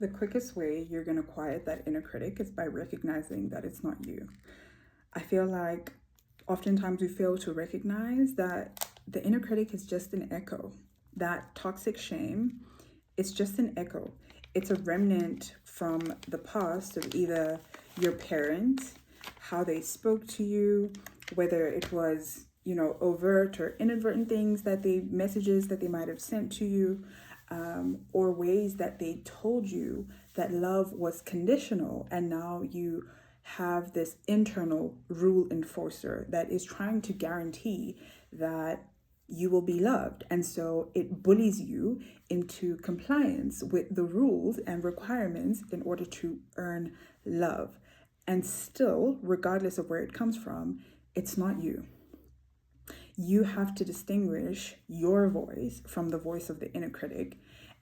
The quickest way you're going to quiet that inner critic is by recognizing that it's not you. I feel like oftentimes we fail to recognize that the inner critic is just an echo. That toxic shame, it's just an echo. It's a remnant from the past of either your parents, how they spoke to you, whether it was, overt or inadvertent things messages that they might have sent to you, or ways that they told you that love was conditional, and now you have this internal rule enforcer that is trying to guarantee that you will be loved. And so it bullies you into compliance with the rules and requirements in order to earn love. And still, regardless of where it comes from, it's not you. You have to distinguish your voice from the voice of the inner critic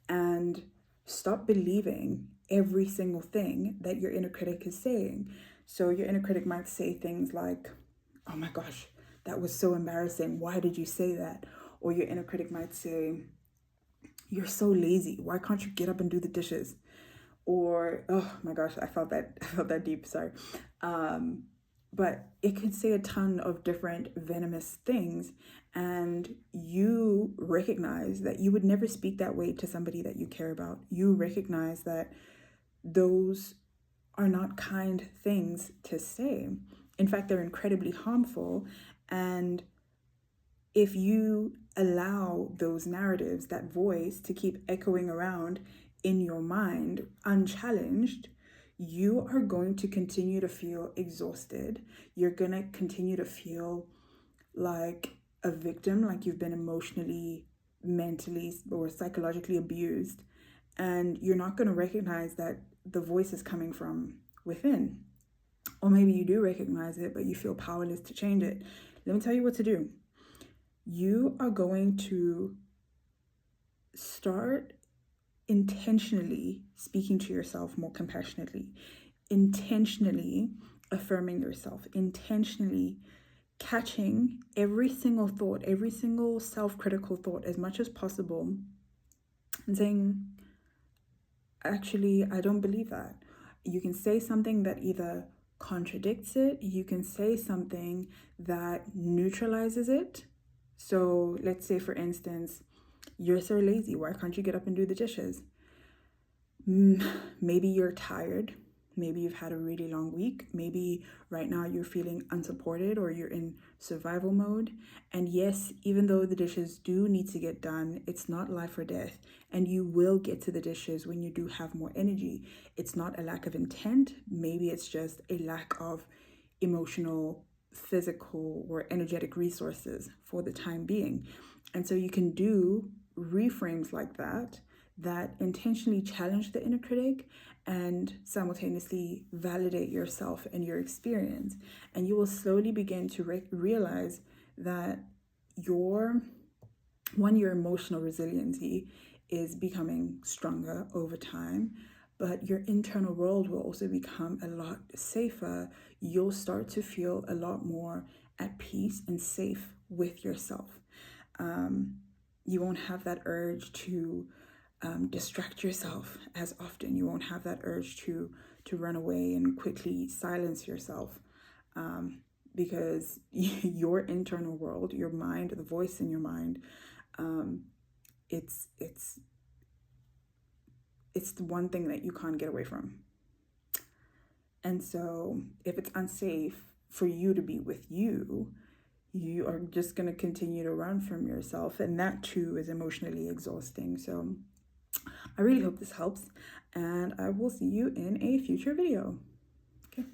and stop believing every single thing that your inner critic is saying. So your inner critic might say things like, "Oh my gosh, that was so embarrassing. Why did you say that?" Or your inner critic might say, "You're so lazy. Why can't you get up and do the dishes?" Or, "Oh my gosh, I felt that deep, sorry." But it can say a ton of different venomous things, and you recognize that you would never speak that way to somebody that you care about. You recognize that those are not kind things to say. In fact, they're incredibly harmful. And if you allow those narratives, that voice, to keep echoing around in your mind unchallenged, you are going to continue to feel exhausted. You're going to continue to feel like a victim, like you've been emotionally, mentally, or psychologically abused. And you're not going to recognize that the voice is coming from within. Or maybe you do recognize it, but you feel powerless to change it. Let me tell you what to do. You are going to start intentionally speaking to yourself more compassionately, intentionally affirming yourself, intentionally catching every single thought, every single self-critical thought as much as possible, and saying, "Actually, I don't believe that." You can say something that either contradicts it, you can say something that neutralizes it. So let's say, for instance, "You're so lazy. Why can't you get up and do the dishes?" Maybe you're tired. Maybe you've had a really long week. Maybe right now you're feeling unsupported or you're in survival mode. And yes, even though the dishes do need to get done, it's not life or death. And you will get to the dishes when you do have more energy. It's not a lack of intent. Maybe it's just a lack of emotional, physical, or energetic resources for the time being. And so you can do reframes like that intentionally challenge the inner critic and simultaneously validate yourself and your experience. And you will slowly begin to realize that your emotional resiliency is becoming stronger over time, but your internal world will also become a lot safer. You'll start to feel a lot more at peace and safe with yourself. You won't have that urge to distract yourself as often. You won't have that urge to run away and quickly silence yourself, because your internal world, your mind, the voice in your mind, it's the one thing that you can't get away from. And so if it's unsafe for you to be with you, you are just going to continue to run from yourself, and that too is emotionally exhausting. So I really hope this helps, and I will see you in a future video. Okay.